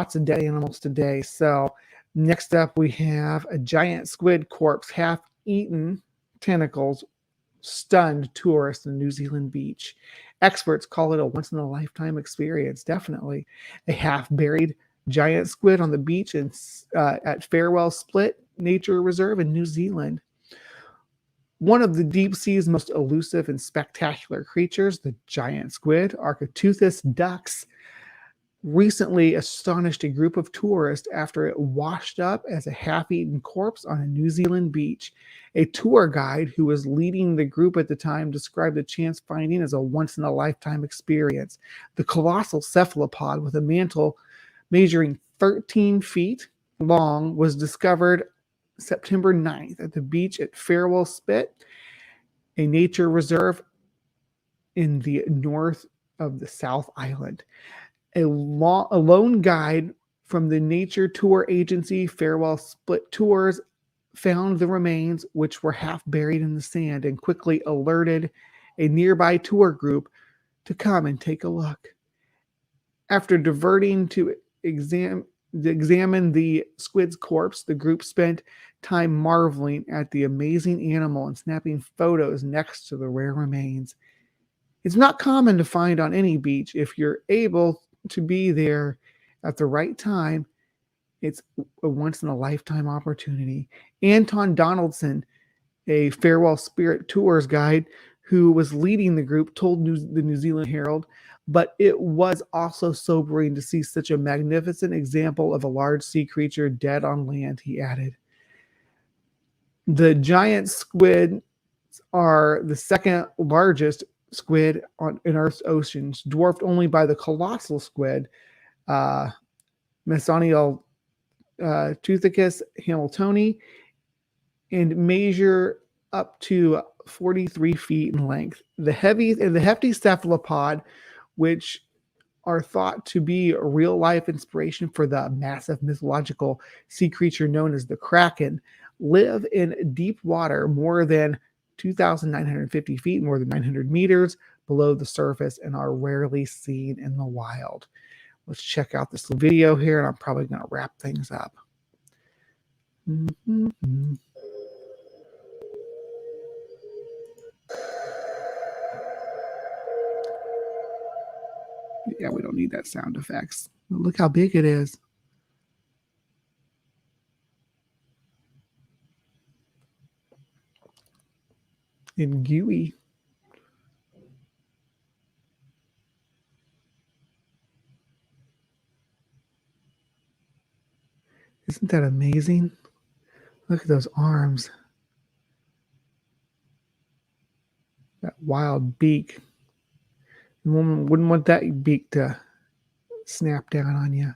lots of dead animals today. So next up, we have a giant squid corpse, half-eaten tentacles, stunned tourists in New Zealand beach. Experts call it a once-in-a-lifetime experience, definitely. A half-buried giant squid on the beach at Farewell Split Nature Reserve in New Zealand. One of the deep sea's most elusive and spectacular creatures, the giant squid, Architeuthis dux, recently astonished a group of tourists after it washed up as a half-eaten corpse on a New Zealand beach. A tour guide who was leading the group at the time described the chance finding as a once-in-a-lifetime experience. The colossal cephalopod with a mantle measuring 13 feet long was discovered September 9th at the beach at Farewell Spit, a nature reserve in the north of the South Island. A lone guide from the nature tour agency Farewell Split Tours found the remains, which were half buried in the sand, and quickly alerted a nearby tour group to come and take a look. After diverting to examine the squid's corpse, the group spent time marveling at the amazing animal and snapping photos next to the rare remains. It's not common to find on any beach. If you're able to be there at the right time, it's a once-in-a-lifetime opportunity. Anton Donaldson, a Farewell Spirit Tours guide who was leading the group, told the New Zealand Herald, but it was also sobering to see such a magnificent example of a large sea creature dead on land, he added. The giant squid are the second largest squid in Earth's oceans, dwarfed only by the colossal squid, Mesonioltuthicus hamiltoni, and measure up to 43 feet in length. The hefty cephalopod, which are thought to be a real-life inspiration for the massive mythological sea creature known as the Kraken, live in deep water more than 2,950 feet, more than 900 meters below the surface, and are rarely seen in the wild. Let's check out this video here, and I'm probably going to wrap things up. Yeah, we don't need that sound effects. Look how big it is. And gooey. Isn't that amazing? Look at those arms. That wild beak. You wouldn't want that beak to snap down on you.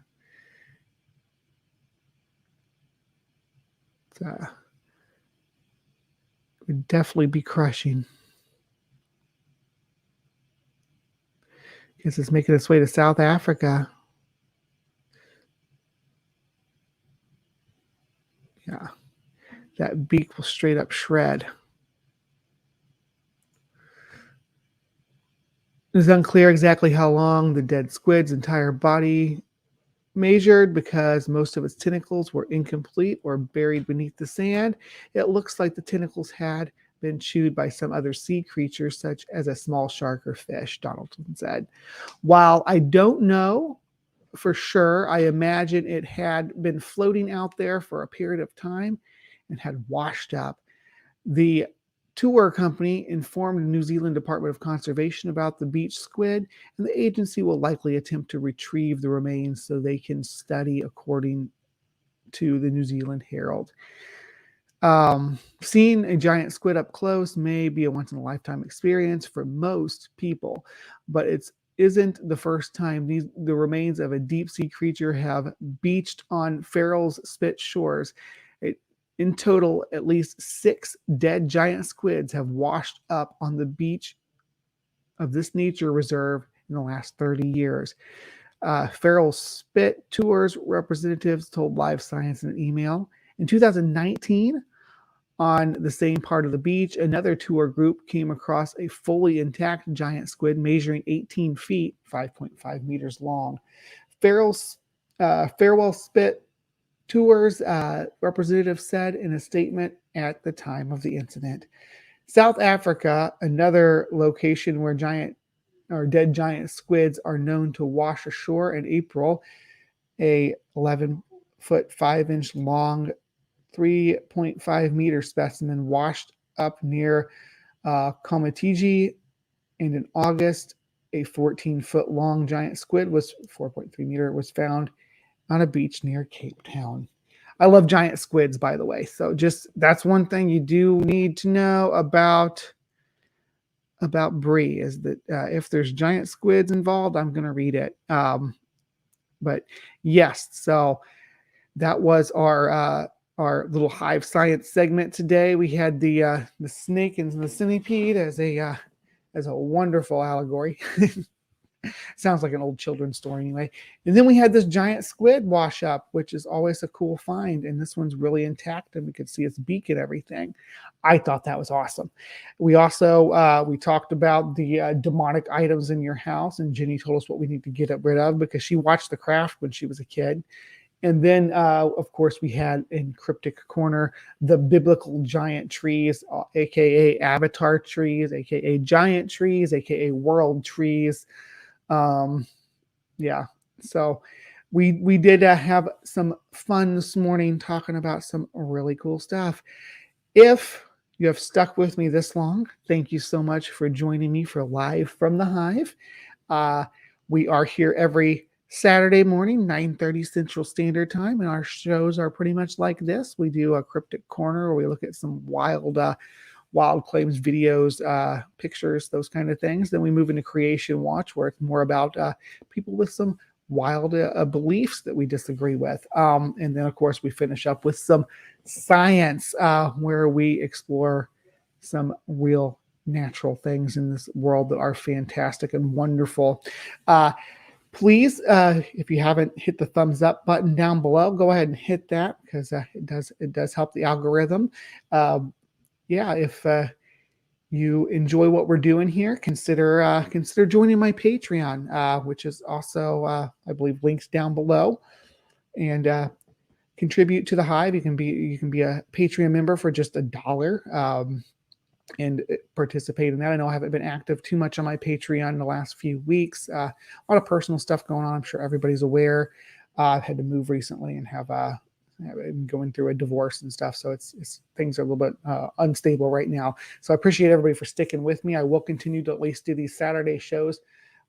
It would definitely be crushing. Guess it's making its way to South Africa. Yeah, that beak will straight up shred. It's unclear exactly how long the dead squid's entire body measured because most of its tentacles were incomplete or buried beneath the sand. It looks like the tentacles had been chewed by some other sea creatures, such as a small shark or fish, Donaldson said. While I don't know for sure, I imagine it had been floating out there for a period of time and had washed up. The tour company informed the New Zealand Department of Conservation about the beach squid, and the agency will likely attempt to retrieve the remains so they can study, according to the New Zealand Herald. Seeing a giant squid up close may be a once-in-a-lifetime experience for most people, but it isn't the first time the remains of a deep-sea creature have beached on Farewell's Spit shores. In total, at least 6 dead giant squids have washed up on the beach of this nature reserve in the last 30 years. Farewell Spit Tours representatives told HiveScience in an email. In 2019, on the same part of the beach, another tour group came across a fully intact giant squid measuring 18 feet, 5.5 meters long. Farewell Farewell Spit Tours representative said in a statement at the time of the incident. South Africa, another location where dead giant squids are known to wash ashore in April. A 11-foot 5-inch long 3.5 meter specimen washed up near Komatiji, and in August a 14-foot long giant squid was 4.3 meter was found on a beach near Cape Town. I love giant squids, by the way. So just that's one thing you do need to know about Bree is that if there's giant squids involved, I'm going to read it. But yes, so that was our little Hive Science segment today. We had the snake and the centipede as a wonderful allegory. Sounds like an old children's story anyway. And then we had this giant squid wash up, which is always a cool find. And this one's really intact and we could see its beak and everything. I thought that was awesome. We also, we talked about the demonic items in your house. And Jenny told us what we need to get rid of because she watched The Craft when she was a kid. And then, of course, we had in CryptoCorner the biblical giant trees, aka avatar trees, aka giant trees, aka world trees. Yeah, so we did have some fun this morning talking about some really cool stuff. If you have stuck with me this long, thank you so much for joining me for Live from the Hive. We are here every Saturday morning, 9:30 Central Standard Time, and our shows are pretty much like this. We do a Cryptic Corner where we look at some wild claims, videos, pictures, those kind of things. Then we move into Creation Watch, where it's more about people with some wild beliefs that we disagree with. And then, of course, we finish up with some science, where we explore some real natural things in this world that are fantastic and wonderful. Please, if you haven't hit the thumbs up button down below, go ahead and hit that because it does help the algorithm. Yeah, if you enjoy what we're doing here, consider joining my Patreon, which is also, I believe, links down below, and contribute to the Hive. You can be a Patreon member for just $1, and participate in that. I know I haven't been active too much on my Patreon in the last few weeks. A lot of personal stuff going on. I'm sure everybody's aware. I've had to move recently and have going through a divorce and stuff. So it's things are a little bit unstable right now. So I appreciate everybody for sticking with me. I will continue to at least do these Saturday shows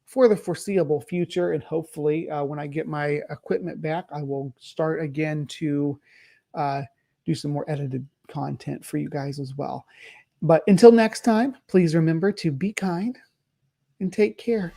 for the foreseeable future. And hopefully when I get my equipment back, I will start again to do some more edited content for you guys as well. But until next time, please remember to be kind and take care.